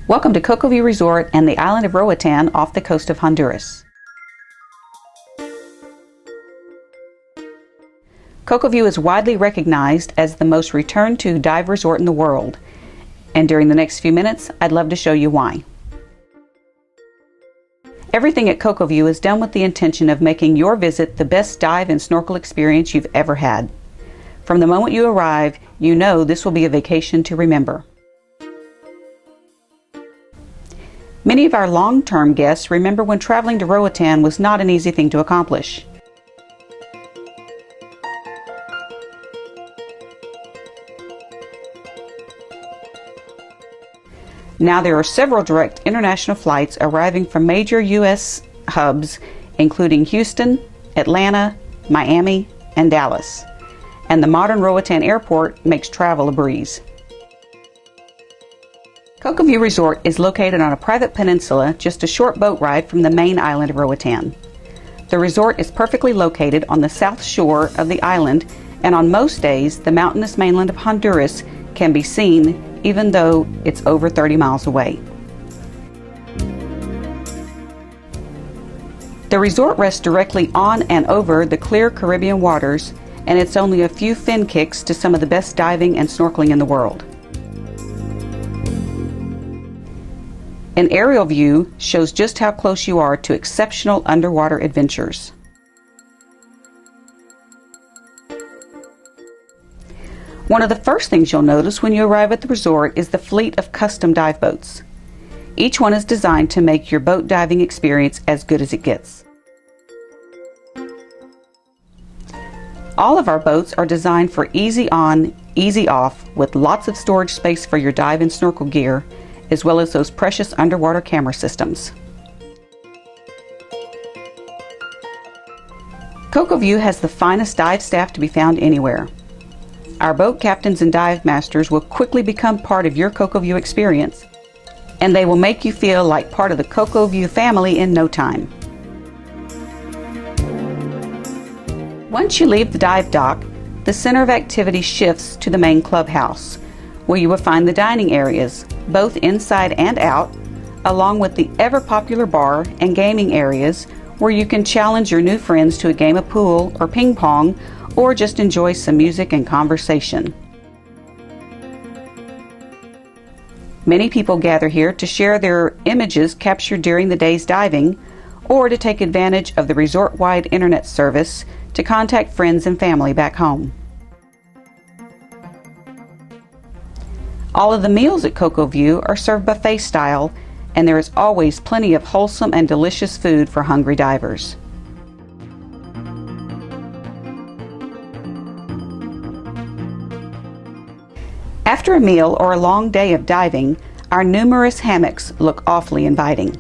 Welcome to Coco View Resort and the island of Roatan off the coast of Honduras. Coco View is widely recognized as the most returned to dive resort in the world, and during the next few minutes I'd love to show you why. Everything at Coco View is done with the intention of making your visit the best dive and snorkel experience you've ever had. From the moment you arrive, you know this will be a vacation to remember. Many of our long-term guests remember when traveling to Roatan was not an easy thing to accomplish. Now there are several direct international flights arriving from major U.S. hubs, including Houston, Atlanta, Miami, and Dallas. And the modern Roatan Airport makes travel a breeze. Coco View Resort is located on a private peninsula just a short boat ride from the main island of Roatan. The resort is perfectly located on the south shore of the island, and on most days the mountainous mainland of Honduras can be seen even though it's over 30 miles away. The resort rests directly on and over the clear Caribbean waters, and it's only a few fin kicks to some of the best diving and snorkeling in the world. An aerial view shows just how close you are to exceptional underwater adventures. One of the first things you'll notice when you arrive at the resort is the fleet of custom dive boats. Each one is designed to make your boat diving experience as good as it gets. All of our boats are designed for easy on, easy off, with lots of storage space for your dive and snorkel gear, as well as those precious underwater camera systems. Coco View has the finest dive staff to be found anywhere. Our boat captains and dive masters will quickly become part of your Coco View experience, and they will make you feel like part of the Coco View family in no time. Once you leave the dive dock, the center of activity shifts to the main clubhouse, where you will find the dining areas, both inside and out, along with the ever-popular bar and gaming areas where you can challenge your new friends to a game of pool or ping pong, or just enjoy some music and conversation. Many people gather here to share their images captured during the day's diving, or to take advantage of the resort-wide internet service to contact friends and family back home. All of the meals at Coco View are served buffet style, and there is always plenty of wholesome and delicious food for hungry divers. After a meal or a long day of diving, our numerous hammocks look awfully inviting.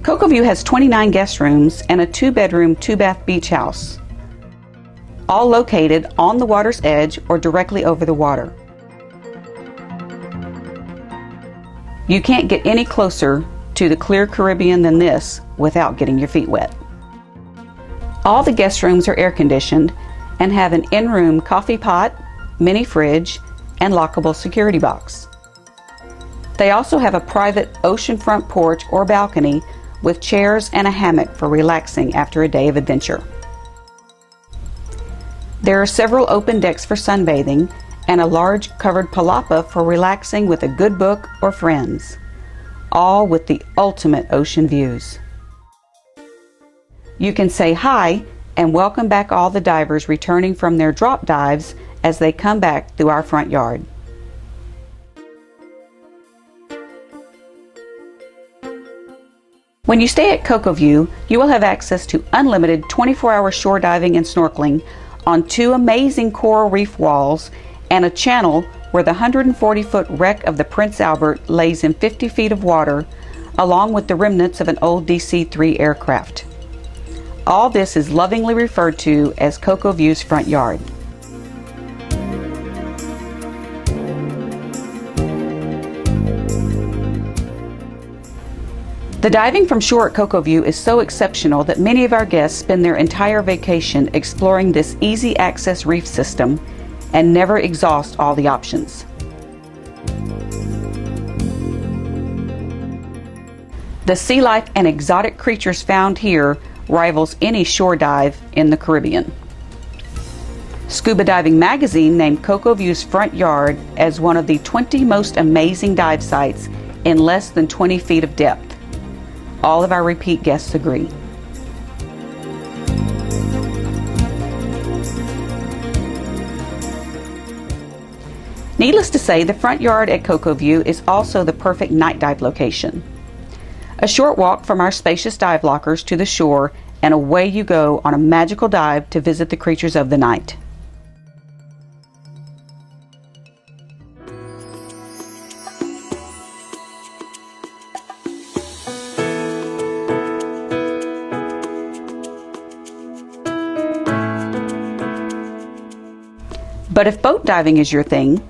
Coco View has 29 guest rooms and a 2-bedroom, 2-bath beach house, all located on the water's edge or directly over the water. You can't get any closer to the clear Caribbean than this without getting your feet wet. All the guest rooms are air conditioned and have an in-room coffee pot, mini fridge, and lockable security box. They also have a private oceanfront porch or balcony with chairs and a hammock for relaxing after a day of adventure. There are several open decks for sunbathing and a large covered palapa for relaxing with a good book or friends, all with the ultimate ocean views. You can say hi and welcome back all the divers returning from their drop dives as they come back through our front yard. When you stay at Coco View, you will have access to unlimited 24-hour shore diving and snorkeling on 2 amazing coral reef walls and a channel where the 140-foot wreck of the Prince Albert lays in 50 feet of water, along with the remnants of an old DC-3 aircraft. All this is lovingly referred to as Coco View's front yard. The diving from shore at Coco View is so exceptional that many of our guests spend their entire vacation exploring this easy access reef system and never exhaust all the options. The sea life and exotic creatures found here rivals any shore dive in the Caribbean. Scuba Diving Magazine named Coco View's front yard as one of the 20 most amazing dive sites in less than 20 feet of depth. All of our repeat guests agree. Needless to say, the front yard at Coco View is also the perfect night dive location. A short walk from our spacious dive lockers to the shore, and away you go on a magical dive to visit the creatures of the night. But if boat diving is your thing,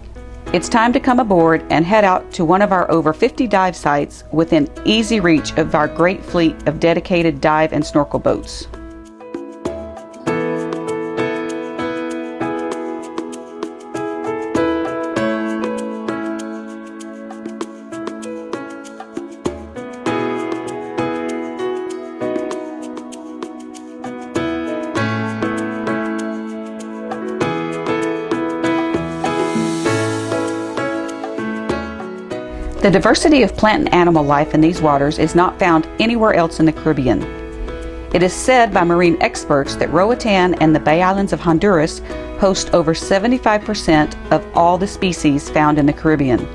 it's time to come aboard and head out to one of our over 50 dive sites within easy reach of our great fleet of dedicated dive and snorkel boats. The diversity of plant and animal life in these waters is not found anywhere else in the Caribbean. It is said by marine experts that Roatan and the Bay Islands of Honduras host over 75% of all the species found in the Caribbean.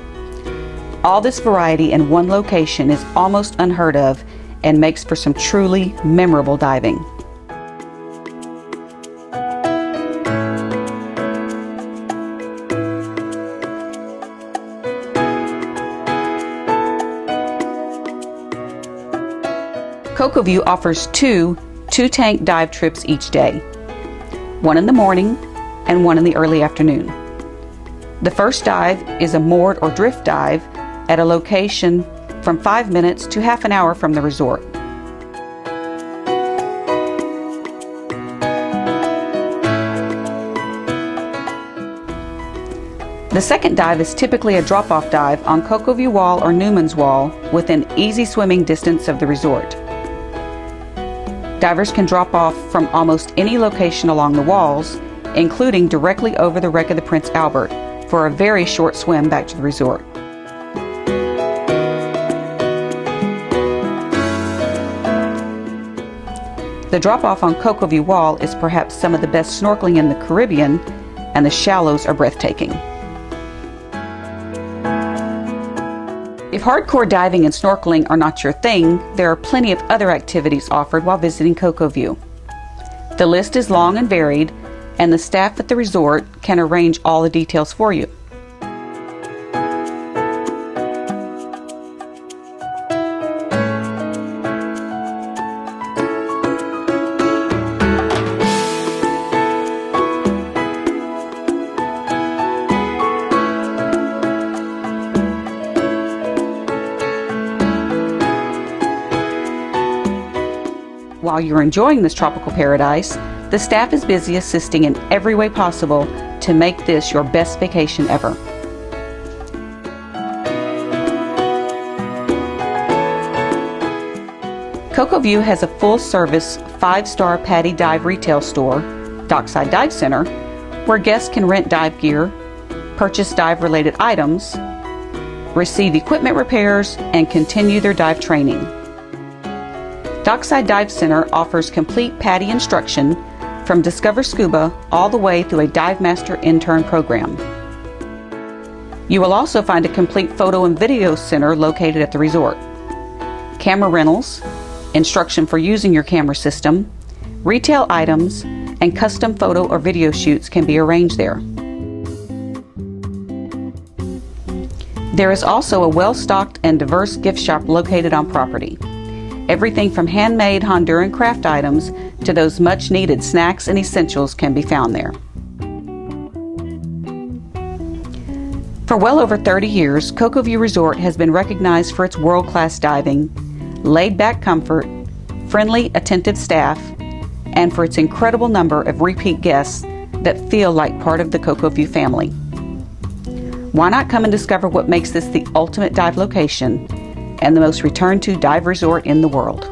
All this variety in one location is almost unheard of and makes for some truly memorable diving. Coco View offers two tank dive trips each day, one in the morning and one in the early afternoon. The first dive is a moored or drift dive at a location from 5 minutes to half an hour from the resort. The second dive is typically a drop-off dive on Coco View Wall or Newman's Wall within easy swimming distance of the resort. Divers can drop off from almost any location along the walls, including directly over the wreck of the Prince Albert, for a very short swim back to the resort. The drop-off on Coco View Wall is perhaps some of the best snorkeling in the Caribbean, and the shallows are breathtaking. If hardcore diving and snorkeling are not your thing, there are plenty of other activities offered while visiting Coco View. The list is long and varied, and the staff at the resort can arrange all the details for you. While you're enjoying this tropical paradise, the staff is busy assisting in every way possible to make this your best vacation ever. Coco View has a full-service 5-star PADI dive retail store, Dockside Dive Center, where guests can rent dive gear, purchase dive-related items, receive equipment repairs, and continue their dive training. Dockside Dive Center offers complete PADI instruction from Discover Scuba all the way through a Dive Master intern program. You will also find a complete photo and video center located at the resort. Camera rentals, instruction for using your camera system, retail items, and custom photo or video shoots can be arranged there. There is also a well-stocked and diverse gift shop located on property. Everything from handmade Honduran craft items to those much-needed snacks and essentials can be found there. For well over 30 years, Coco View Resort has been recognized for its world-class diving, laid-back comfort, friendly, attentive staff, and for its incredible number of repeat guests that feel like part of the Coco View family. Why not come and discover what makes this the ultimate dive location and the most returned to dive resort in the world?